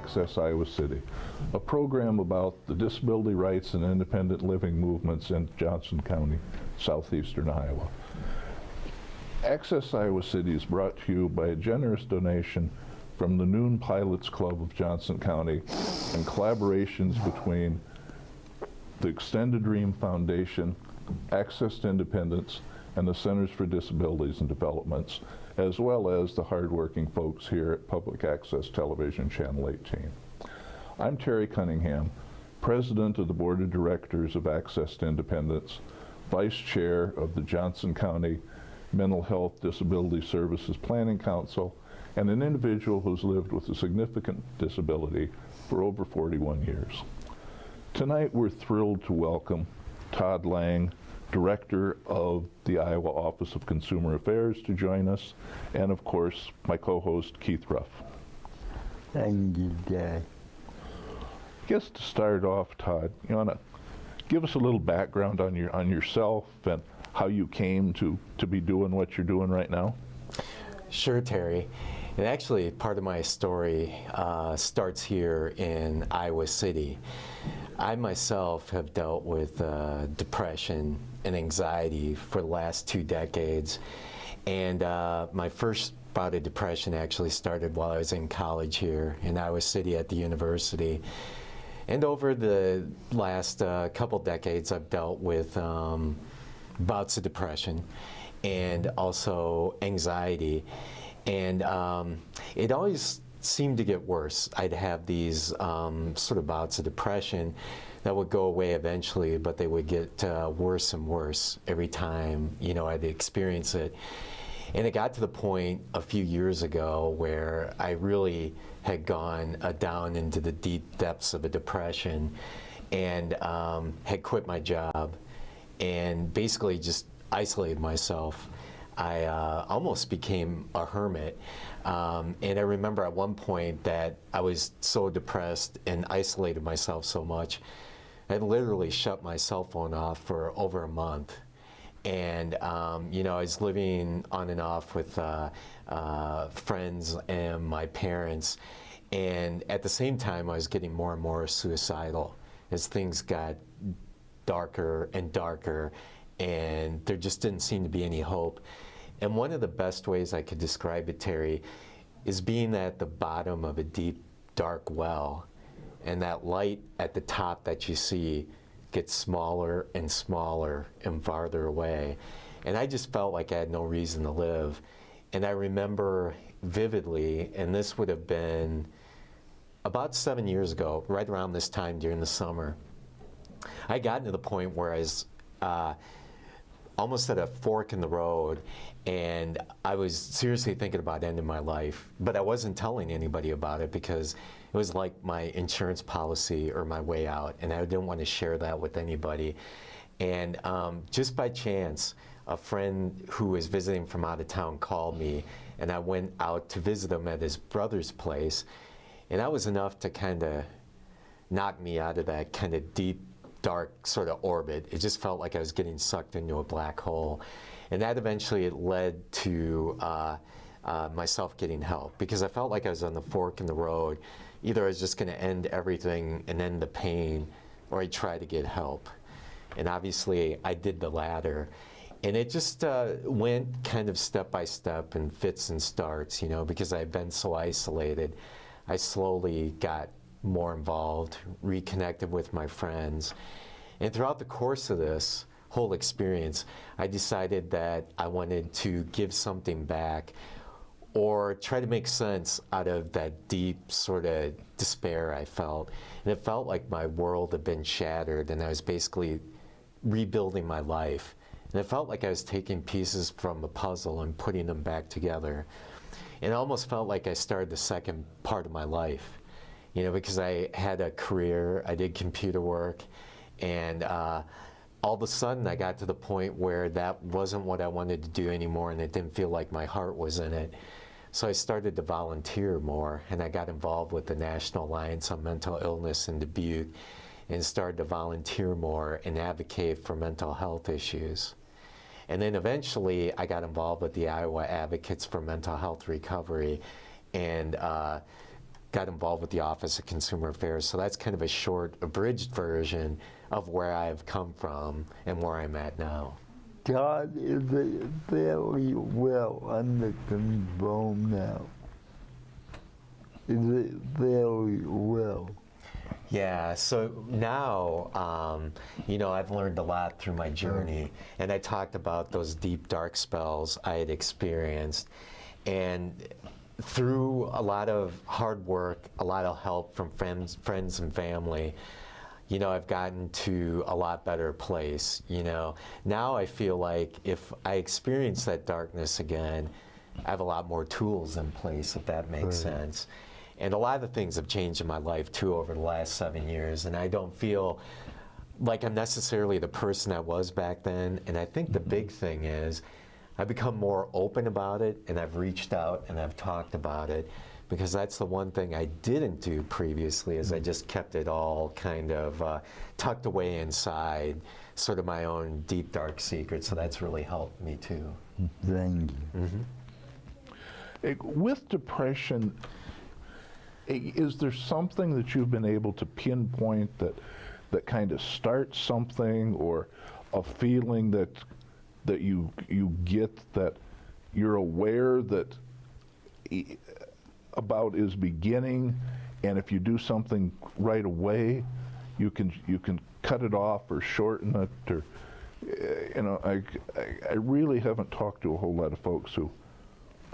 Access Iowa City, a program about the disability rights and independent living movements in Johnson County, southeastern Iowa. Access Iowa City is brought to you by a generous donation from the Noon Pilots Club of Johnson County and collaborations between the Extended Dream Foundation, Access to Independence, and the Centers for Disabilities and Developments, as well as the hardworking folks here at Public Access Television Channel 18. I'm Terry Cunningham, President of the Board of Directors of Access to Independence, Vice Chair of the Johnson County Mental Health Disability Services Planning Council, and an individual who's lived with a significant disability for over 41 years. Tonight we're thrilled to welcome Todd Lang, Director of the Iowa Office of Consumer Affairs, to join us, and of course my co-host Keith Ruff. Thank you, Jay. I guess to start off, Todd, you want to give us a little background on yourself and how you came to be doing what you're doing right now? Sure, Terry. And actually, part of my story starts here in Iowa City. I myself have dealt with depression and anxiety for the last 2 decades. And my first bout of depression actually started while I was in college here in Iowa City at the university. And over the last couple decades, I've dealt with bouts of depression and also anxiety. And it always seemed to get worse. I'd have these sort of bouts of depression that would go away eventually, but they would get worse and worse every time, I'd experience it. And it got to the point a few years ago where I really had gone down into the deep depths of a depression and had quit my job and basically just isolated myself. I almost became a hermit. And I remember at one point that I was so depressed and isolated myself so much, I literally shut my cell phone off for over a month. And, I was living on and off with friends and my parents. And at the same time, I was getting more and more suicidal as things got darker and darker, and there just didn't seem to be any hope. And one of the best ways I could describe it, Terry, is being at the bottom of a deep, dark well, and that light at the top that you see gets smaller and smaller and farther away. And I just felt like I had no reason to live. And I remember vividly, and this would have been about 7 years ago, right around this time during the summer, I got to the point where I was almost at a fork in the road, and I was seriously thinking about ending my life, but I wasn't telling anybody about it because it was like my insurance policy or my way out, and I didn't want to share that with anybody. And just by chance, a friend who was visiting from out of town called me, and I went out to visit him at his brother's place, and that was enough to kind of knock me out of that kind of deep, dark sort of orbit. It just felt like I was getting sucked into a black hole. And that eventually led to myself getting help, because I felt like I was on the fork in the road. Either I was just going to end everything and end the pain, or I'd try to get help. And obviously I did the latter. And it just went kind of step by step in fits and starts, because I had been so isolated. I slowly got more involved, reconnected with my friends. And throughout the course of this whole experience, I decided that I wanted to give something back or try to make sense out of that deep sort of despair I felt. And it felt like my world had been shattered and I was basically rebuilding my life. And it felt like I was taking pieces from a puzzle and putting them back together. And it almost felt like I started the second part of my life. Because I had a career, I did computer work, and all of a sudden I got to the point where that wasn't what I wanted to do anymore, and it didn't feel like my heart was in it. So I started to volunteer more, and I got involved with the National Alliance on Mental Illness in Dubuque, and started to volunteer more and advocate for mental health issues. And then eventually I got involved with the Iowa Advocates for Mental Health Recovery, and got involved with the Office of Consumer Affairs. So that's kind of a short, abridged version of where I've come from and where I'm at now. Todd, is it fairly well under control now? Is it fairly well? Yeah, so now, you know, I've learned a lot through my journey, and I talked about those deep, dark spells I had experienced. And through a lot of hard work, a lot of help from friends and family, you know, I've gotten to a lot better place, you know. Now I feel like if I experience that darkness again, I have a lot more tools in place, if that makes sense. And a lot of the things have changed in my life, too, over the last 7 years, and I don't feel like I'm necessarily the person I was back then. And I think the big thing is I've become more open about it, and I've reached out and I've talked about it, because that's the one thing I didn't do previously, is I just kept it all kind of tucked away inside, sort of my own deep, dark secret. So that's really helped me, too. Thank you. With depression, is there something that you've been able to pinpoint that kind of starts something, or a feeling that you get that you're aware that about is beginning, and if you do something right away, you can cut it off or shorten it, or you know, I really haven't talked to a whole lot of folks who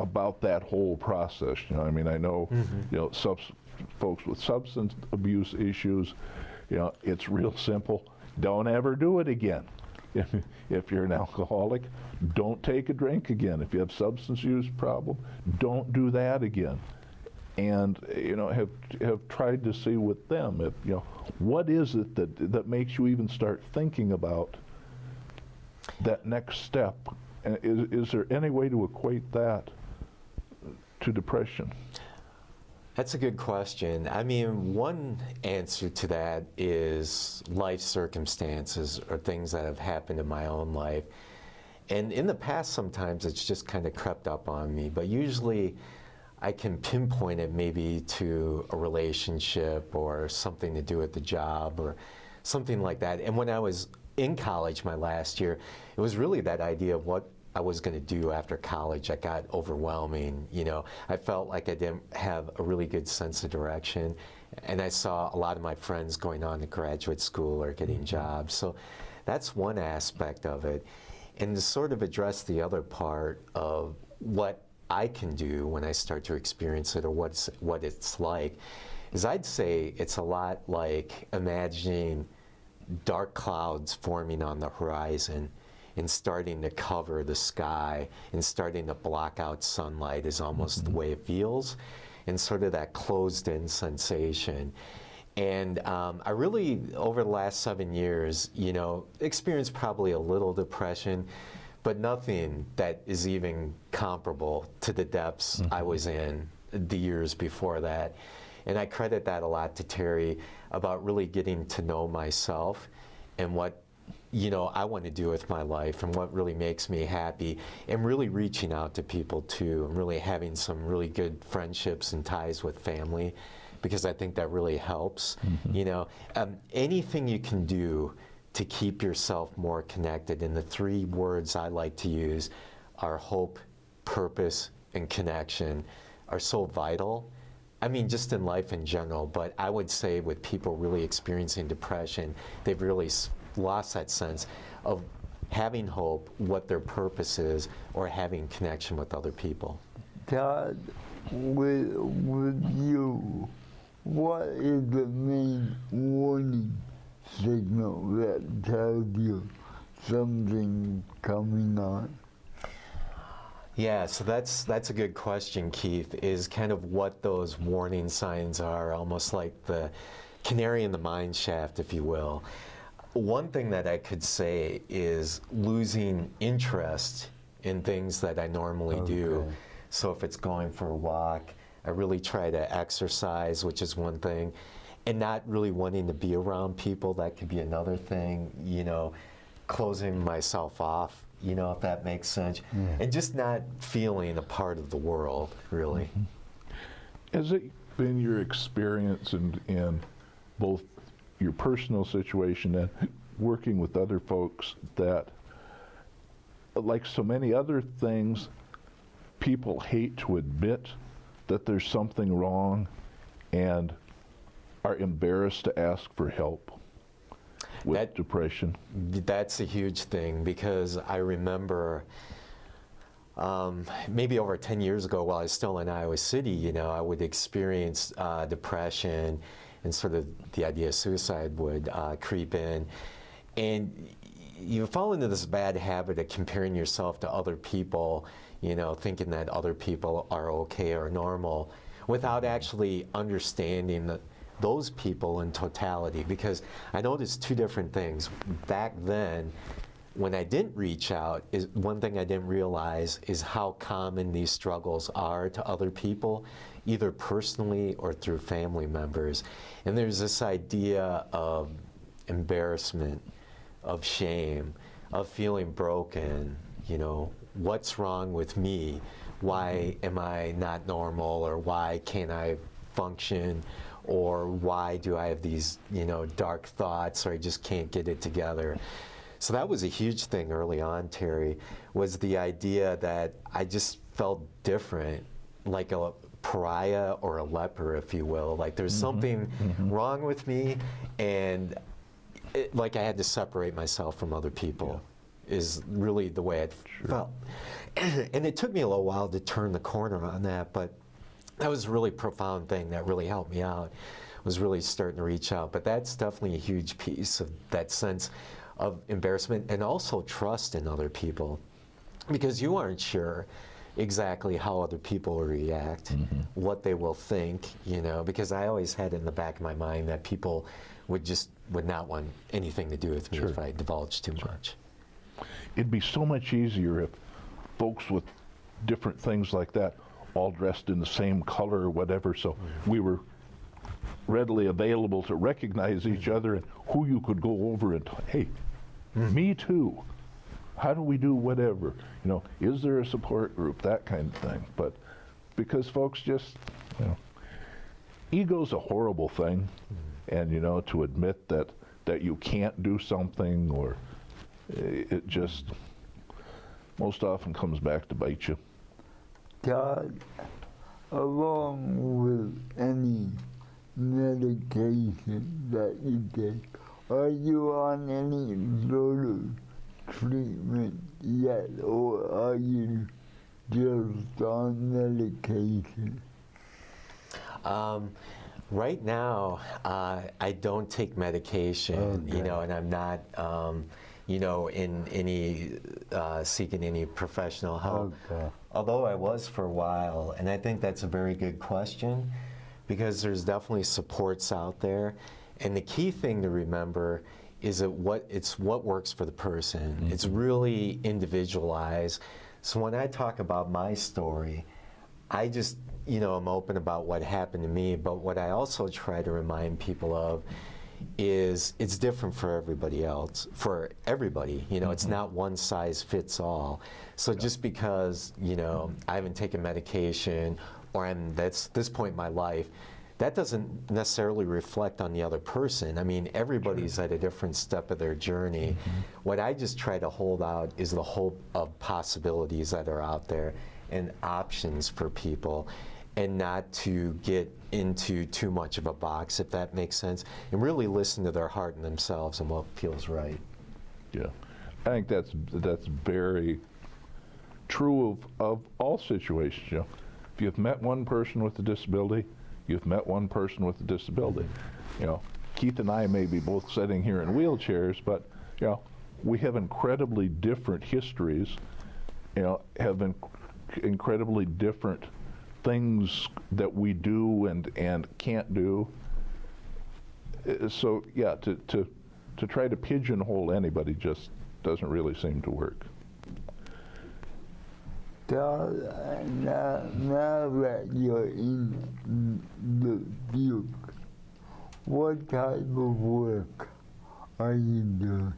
about that whole process. You know, I mean, I know, you know, folks with substance abuse issues, you know, it's real simple. Don't ever do it again. If you're an alcoholic, don't take a drink again. If you have substance use problem, don't do that again. And you know, have tried to see with them, if, you know, what is it that makes you even start thinking about that next step? And is there any way to equate that to depression? That's a good question. I mean, one answer to that is life circumstances, or things that have happened in my own life. And in the past, sometimes it's just kind of crept up on me, but usually I can pinpoint it maybe to a relationship or something to do with the job or something like that. And when I was in college my last year, it was really that idea of what I was going to do after college that got overwhelming. You know, I felt like I didn't have a really good sense of direction, and I saw a lot of my friends going on to graduate school or getting jobs. So that's one aspect of it. And to sort of address the other part of what I can do when I start to experience it, or what it's like, is I'd say it's a lot like imagining dark clouds forming on the horizon and starting to cover the sky and starting to block out sunlight is almost the way it feels, and sort of that closed-in sensation. And I really, over the last 7 years, you know, experienced probably a little depression, but nothing that is even comparable to the depths I was in the years before that. And I credit that a lot to Terry about really getting to know myself and what, you know, I want to do with my life and what really makes me happy, and really reaching out to people too, and really having some really good friendships and ties with family, because I think that really helps. You know, anything you can do to keep yourself more connected, and the 3 words I like to use are hope, purpose, and connection, are so vital. I mean, just in life in general, but I would say with people really experiencing depression, they've really lost that sense of having hope, what their purpose is, or having connection with other people. Todd, with you, what is the main warning signal that tells you something coming on? Yeah, so that's a good question, Keith, is kind of what those warning signs are, almost like the canary in the mine shaft, if you will. One thing that I could say is losing interest in things that I normally do. So if it's going for a walk, I really try to exercise, which is one thing, and not really wanting to be around people, that could be another thing, you know, closing myself off, you know, if that makes sense, and just not feeling a part of the world, really. been your experience in both your personal situation and working with other folks that, like so many other things, people hate to admit that there's something wrong and are embarrassed to ask for help with depression? That's a huge thing, because I remember maybe over 10 years ago, while I was still in Iowa City, I would experience depression, and sort of the idea of suicide would creep in. And you fall into this bad habit of comparing yourself to other people, thinking that other people are okay or normal, without actually understanding those people in totality. Because I noticed two different things. Back then, when I didn't reach out, is one thing I didn't realize is how common these struggles are to other people, either personally or through family members. And there's this idea of embarrassment, of shame, of feeling broken, what's wrong with me? Why am I not normal? Or why can't I function? Or why do I have these, dark thoughts, or I just can't get it together? So that was a huge thing early on, Terry, was the idea that I just felt different, like a pariah or a leper, if you will. Like there's something wrong with me, and like I had to separate myself from other people, is really the way it felt. And it took me a little while to turn the corner on that, but that was a really profound thing that really helped me out, was really starting to reach out. But that's definitely a huge piece of that sense of embarrassment, and also trust in other people, because you aren't sure exactly how other people will react, what they will think, because I always had in the back of my mind that people would not want anything to do with me if I divulged too much. It'd be so much easier if folks with different things like that all dressed in the same color or whatever, so we were readily available to recognize each other, and who you could go over and, hey, me too. How do we do whatever? Is there a support group? That kind of thing. But because folks just, ego's a horrible thing, and to admit that you can't do something, or it just most often comes back to bite you. Todd, along with any medication that you take, are you on any sort of treatment yet, or are you just on medication? Right now, I don't take medication, and I'm not, in any seeking any professional help. Although I was for a while, and I think that's a very good question, because there's definitely supports out there. And the key thing to remember is that it's what works for the person. It's really individualized. So when I talk about my story, I just, I'm open about what happened to me, but what I also try to remind people of is it's different for everybody else, for everybody. It's not one size fits all. So just because, I haven't taken medication, or that's this point in my life, that doesn't necessarily reflect on the other person. I mean, everybody's at a different step of their journey. What I just try to hold out is the hope of possibilities that are out there and options for people, and not to get into too much of a box, if that makes sense, and really listen to their heart and themselves and what feels right. Yeah, I think that's very true of all situations. If you've met one person with a disability, you've met one person with a disability. Keith and I may be both sitting here in wheelchairs, but we have incredibly different histories. Have incredibly different things that we do and can't do. So yeah, to try to pigeonhole anybody just doesn't really seem to work. Now that you're in the field, what type of work are you doing?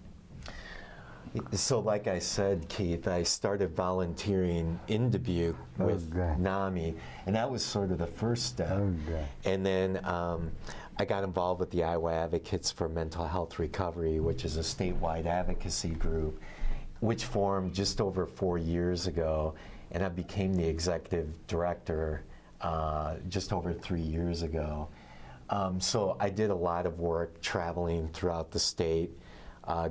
So like I said, Keith, I started volunteering in Dubuque with Okay. NAMI, and that was sort of the first step. Okay. And then I got involved with the Iowa Advocates for Mental Health Recovery, which is a statewide advocacy group, which formed just over 4 years ago, and I became the executive director just over 3 years ago. So I did a lot of work traveling throughout the state,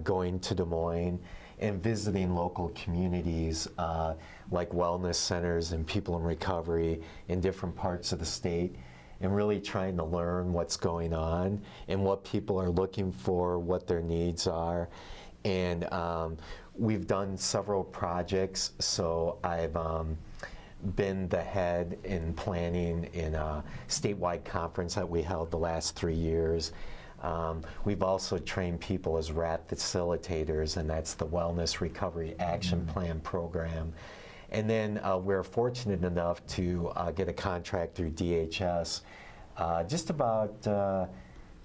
going to Des Moines and visiting local communities like wellness centers and people in recovery in different parts of the state, and really trying to learn what's going on and what people are looking for, what their needs are. And we've done several projects, so I've been the head in planning in a statewide conference that we held the last 3 years. We've also trained people as RAP facilitators, and that's the Wellness Recovery Action Plan program. And then we're fortunate enough to get a contract through DHS just about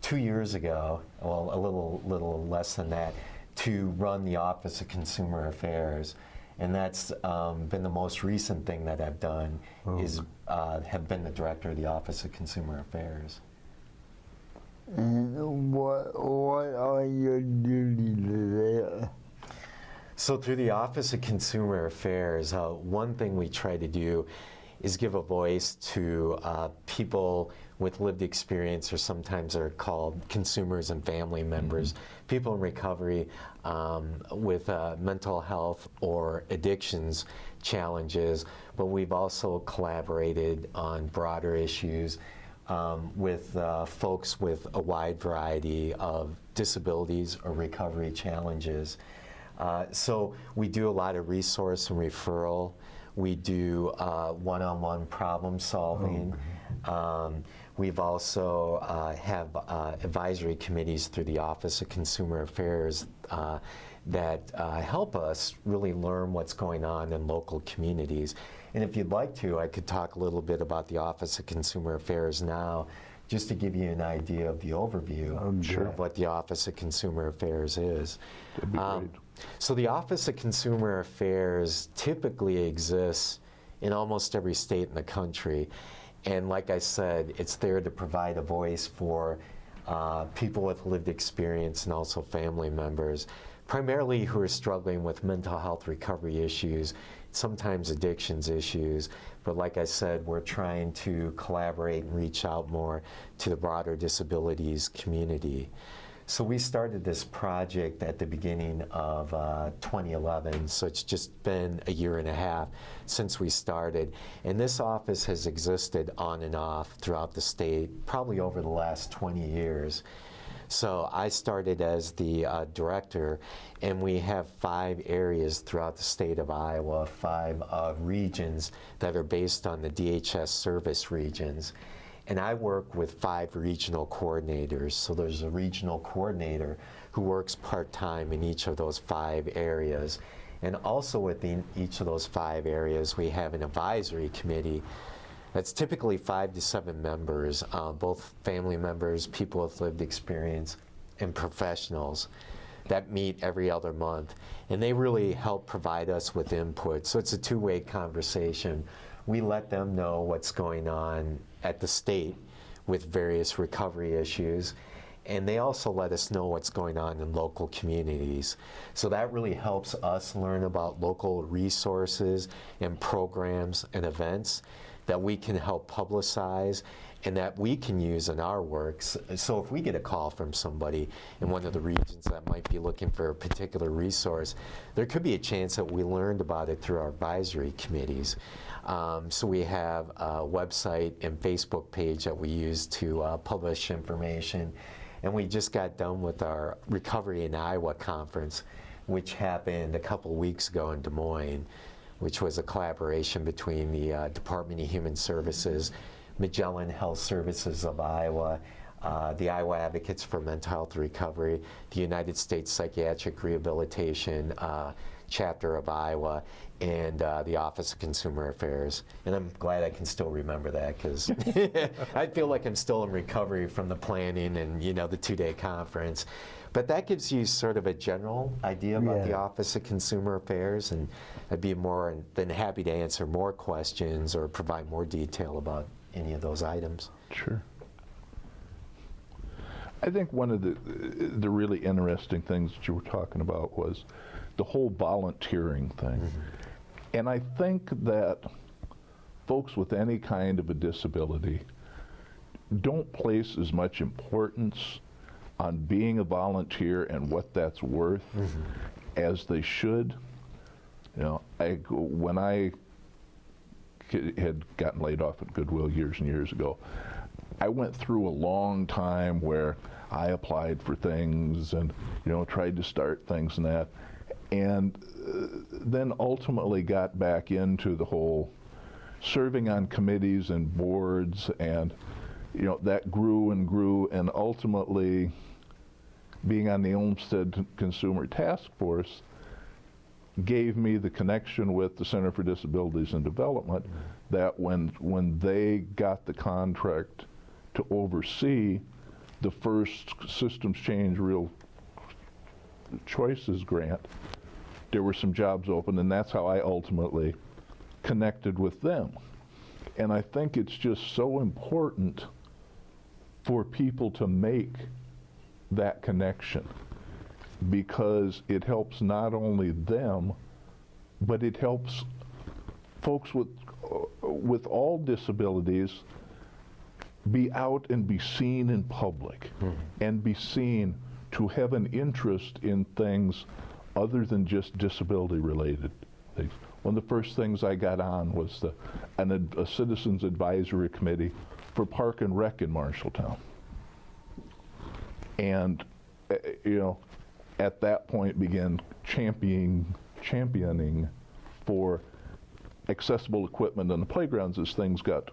2 years ago, well, a little less than that, to run the Office of Consumer Affairs. And that's been the most recent thing that I've done, is have been the director of the Office of Consumer Affairs. And what are your duties there? So through the Office of Consumer Affairs, one thing we try to do is give a voice to people with lived experience, or sometimes are called consumers and family members, people in recovery with mental health or addictions challenges, but we've also collaborated on broader issues with folks with a wide variety of disabilities or recovery challenges. So we do a lot of resource and referral. We do one-on-one problem solving. We've also have advisory committees through the Office of Consumer Affairs that help us really learn what's going on in local communities. And if you'd like to, I could talk a little bit about the Office of Consumer Affairs now, just to give you an idea of the overview of what the Office of Consumer Affairs is. That'd be great. So the Office of Consumer Affairs typically exists in almost every state in the country. And like I said, it's there to provide a voice for people with lived experience and also family members, primarily who are struggling with mental health recovery issues, sometimes addictions issues. But like I said, we're trying to collaborate and reach out more to the broader disabilities community. So we started this project at the beginning of 2011, so it's just been a year and a half since we started. And this office has existed on and off throughout the state, probably over the last 20 years. So I started as the director, and we have 5 areas throughout the state of Iowa, 5 regions that are based on the DHS service regions. And I work with 5 regional coordinators. So there's a regional coordinator who works part-time in each of those 5 areas. And also within each of those 5 areas, we have an advisory committee that's typically 5 to 7 members, both family members, people with lived experience, and professionals that meet every other month. And they really help provide us with input. So it's a two-way conversation. We let them know what's going on at the state with various recovery issues, and they also let us know what's going on in local communities. So that really helps us learn about local resources and programs and events that we can help publicize and that we can use in our works. So if we get a call from somebody in one of the regions that might be looking for a particular resource, there could be a chance that we learned about it through our advisory committees. So we have a website and Facebook page that we use to publish information. And we just got done with our Recovery in Iowa conference, which happened a couple weeks ago in Des Moines, which was a collaboration between the Department of Human Services, Magellan Health Services of Iowa, the Iowa Advocates for Mental Health Recovery, the United States Psychiatric Rehabilitation Chapter of Iowa, and the Office of Consumer Affairs. And I'm glad I can still remember that, because I feel like I'm still in recovery from the planning and the 2-day conference. But that gives you sort of a general idea about the Yeah. Office of Consumer Affairs, and I'd be more than happy to answer more questions or provide more detail about any of those items. Sure. I think one of the really interesting things that you were talking about was the whole volunteering thing. And I think that folks with any kind of a disability don't place as much importance on being a volunteer and what that's worth as they should. You know, when I had gotten laid off at Goodwill years and years ago, I went through a long time where I applied for things and, you know, tried to start things and that, and then ultimately got back into the whole serving on committees and boards, and, you know, that grew and grew, and ultimately being on the Olmsted Consumer Task Force gave me the connection with the Center for Disabilities and Development, that when they got the contract to oversee the first Systems Change Real Choices grant, there were some jobs open, and that's how I ultimately connected with them. And I think it's just so important for people to make that connection, because it helps not only them, but it helps folks with all disabilities be out and be seen in public, and be seen to have an interest in things other than just disability related things. One of the first things I got on was a Citizens Advisory Committee for Park and Rec in Marshalltown. And, you know, at that point began championing for accessible equipment on the playgrounds as things got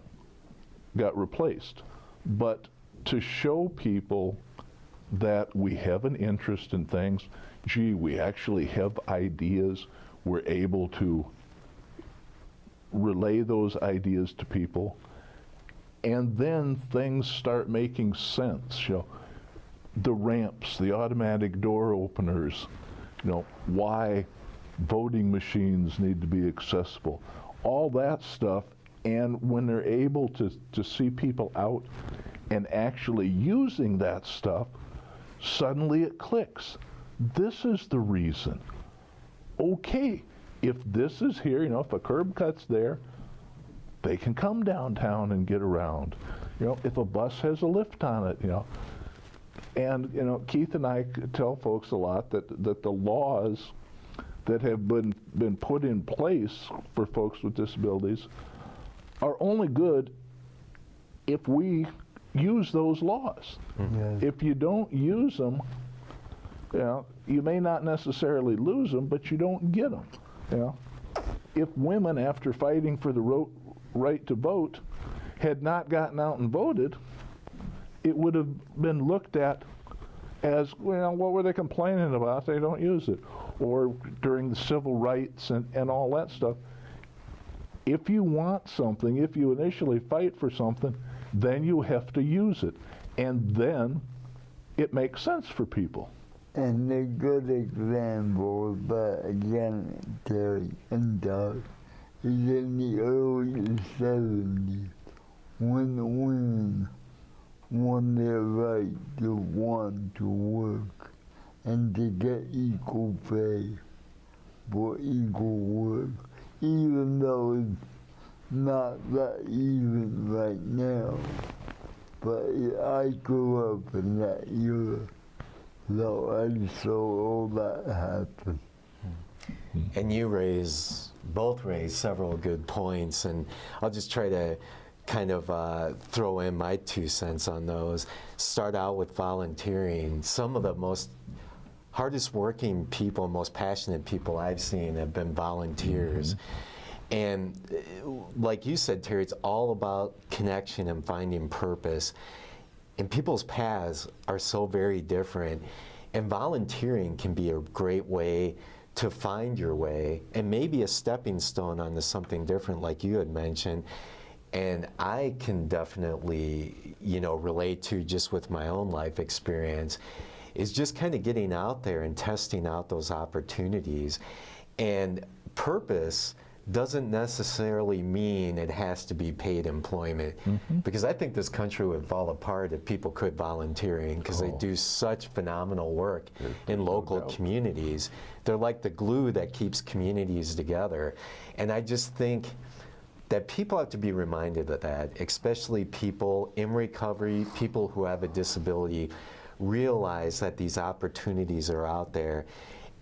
replaced. But to show people that we have an interest in things, gee, we actually have ideas, we're able to relay those ideas to people, and then things start making sense. You know, the ramps, the automatic door openers, you know, why voting machines need to be accessible, all that stuff. And when they're able to see people out and actually using that stuff, suddenly it clicks. This is the reason. Okay, if this is here, you know, if a curb cut's there, they can come downtown and get around. You know, if a bus has a lift on it, you know. And, you know, Keith and I tell folks a lot that the laws that have been put in place for folks with disabilities are only good if we use those laws. Yes. If you don't use them, you know, you may not necessarily lose them, but you don't get them. You know, if women, after fighting for the right to vote, had not gotten out and voted, it would have been looked at as, well, what were they complaining about? They don't use it. Or during the civil rights and all that stuff. If you want something, if you initially fight for something, then you have to use it. And then it makes sense for people. And a good example of that, again, Terry and Doug, is in the early 70s when the women won their right to want to work and to get equal pay for equal work, even though it's not that even right now. But I grew up in that era, so I saw all that happen. And you both raised several good points, and I'll just try to kind of throw in my 2 cents on those. Start out with volunteering. Some of the most hardest working people, most passionate people I've seen have been volunteers. And like you said, Terry, it's all about connection and finding purpose. And people's paths are so very different. And volunteering can be a great way to find your way, and maybe a stepping stone onto something different, like you had mentioned. And I can definitely, you know, relate to, just with my own life experience, is just kind of getting out there and testing out those opportunities. And purpose doesn't necessarily mean it has to be paid employment, because I think this country would fall apart if people quit volunteering, because they do such phenomenal work in local communities. They're like the glue that keeps communities together. And I just think that people have to be reminded of that, especially people in recovery, people who have a disability, realize that these opportunities are out there.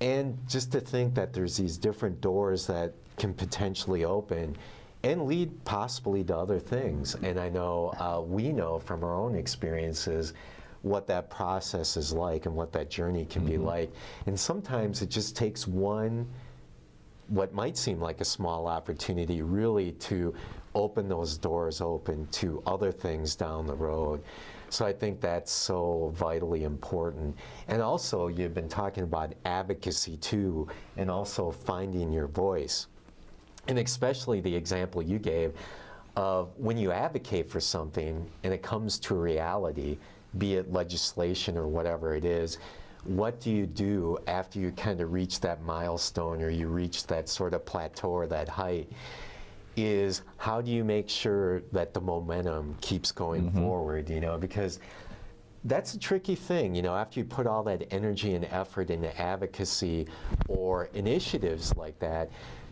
And just to think that there's these different doors that can potentially open and lead possibly to other things. And I know we know from our own experiences what that process is like and what that journey can be like. And sometimes it just takes one, what might seem like a small opportunity, really to open those doors open to other things down the road. So I think that's so vitally important. And also, you've been talking about advocacy too, and also finding your voice. And especially the example you gave of when you advocate for something and it comes to reality, be it legislation or whatever it is, what do you do after you kind of reach that milestone or you reach that sort of plateau or that height? Is how do you make sure that the momentum keeps going forward, you know, because that's a tricky thing, you know, after you put all that energy and effort into advocacy or initiatives like that,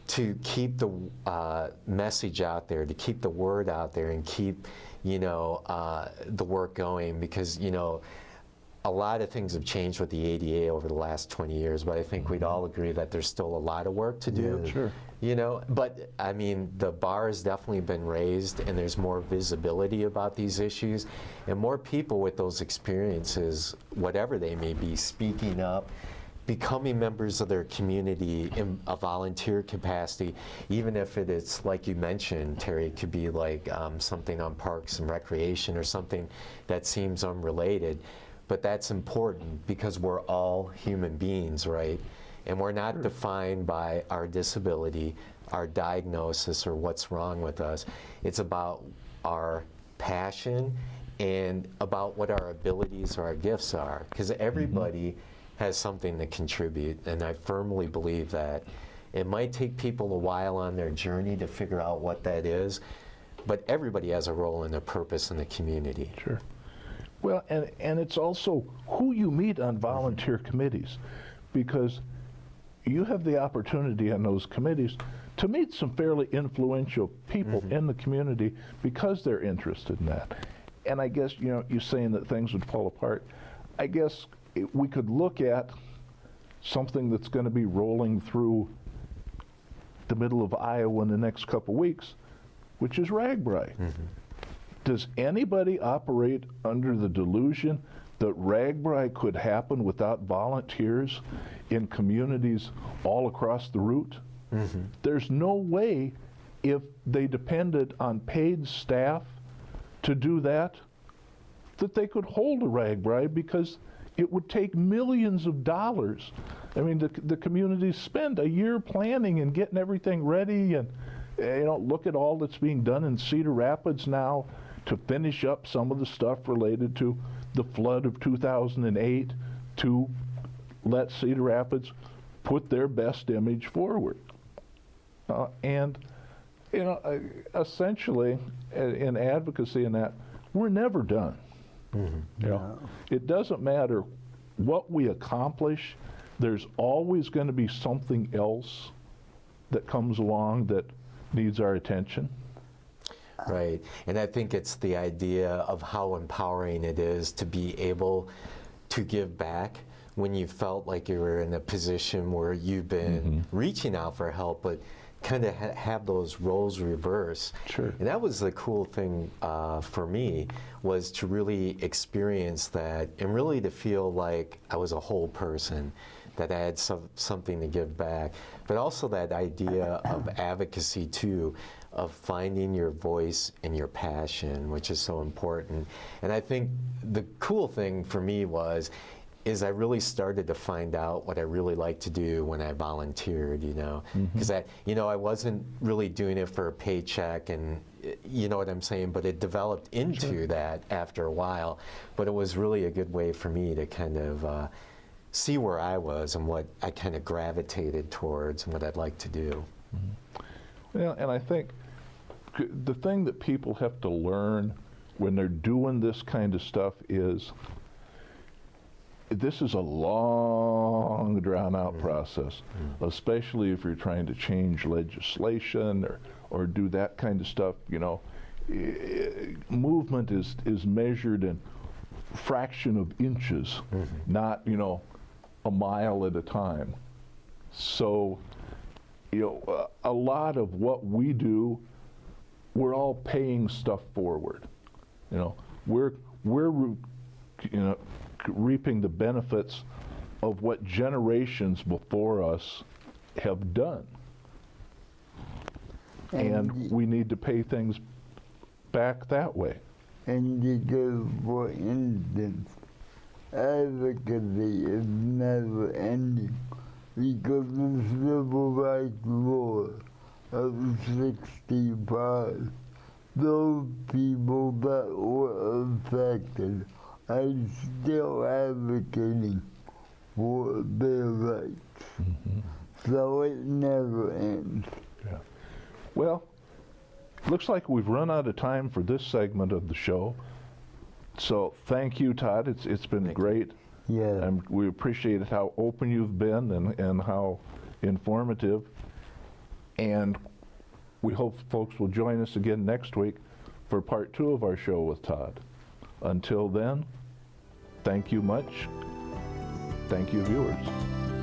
to keep the message out there, to keep the word out there and keep, you know, the work going, because, you know, a lot of things have changed with the ADA over the last 20 years, but I think we'd all agree that there's still a lot of work to do. Yeah. Sure. You know, but I mean, the bar has definitely been raised, and there's more visibility about these issues, and more people with those experiences, whatever they may be, speaking up, becoming members of their community in a volunteer capacity, even if it is, like you mentioned, Terry, it could be like something on Parks and Recreation or something that seems unrelated. But that's important because we're all human beings, right? And we're not defined by our disability, our diagnosis, or what's wrong with us. It's about our passion and about what our abilities or our gifts are, because everybody has something to contribute, and I firmly believe that. It might take people a while on their journey to figure out what that is, but everybody has a role and a purpose in the community. Sure. Well, and it's also who you meet on volunteer committees, because you have the opportunity on those committees to meet some fairly influential people in the community because they're interested in that. And I guess, you know, you're saying that things would fall apart. I guess we could look at something that's going to be rolling through the middle of Iowa in the next couple weeks, which is RAGBRAI. Does anybody operate under the delusion that RAGBRAI could happen without volunteers in communities all across the route? There's no way, if they depended on paid staff to do that they could hold a RAGBRAI, because it would take millions of dollars. I mean, the communities spend a year planning and getting everything ready, and you know, look at all that's being done in Cedar Rapids now to finish up some of the stuff related to the flood of 2008, to let Cedar Rapids put their best image forward. And, you know, essentially, in advocacy and that, we're never done. You know, it doesn't matter what we accomplish, there's always going to be something else that comes along that needs our attention. Right, and I think it's the idea of how empowering it is to be able to give back when you felt like you were in a position where you've been reaching out for help, but kind of have those roles reverse. Sure. And that was the cool thing for me, was to really experience that and really to feel like I was a whole person, that I had something to give back. But also that idea of advocacy too, of finding your voice and your passion, which is so important. And I think the cool thing for me was, is I really started to find out what I really like to do when I volunteered, you know, because I wasn't really doing it for a paycheck, and you know what I'm saying, but it developed into that after a while. But it was really a good way for me to kind of see where I was and what I kind of gravitated towards and what I'd like to do. Well, and I think the thing that people have to learn when they're doing this kind of stuff is this is a long, drawn-out process, especially if you're trying to change legislation or do that kind of stuff. You know, movement is measured in fraction of inches, not, you know, a mile at a time. So, you know, a lot of what we do, we're all paying stuff forward. You know, we're reaping the benefits of what generations before us have done. And we need to pay things back that way. And because, for instance, advocacy is never ending, because the civil rights war of '65, those people that were affected are still advocating for their rights. So it never ends. Yeah. Well, looks like we've run out of time for this segment of the show. So thank you, Todd. It's been great. Yeah. And we appreciate how open you've been and how informative. And we hope folks will join us again next week for part 2 of our show with Todd. Until then, thank you much. Thank you, viewers.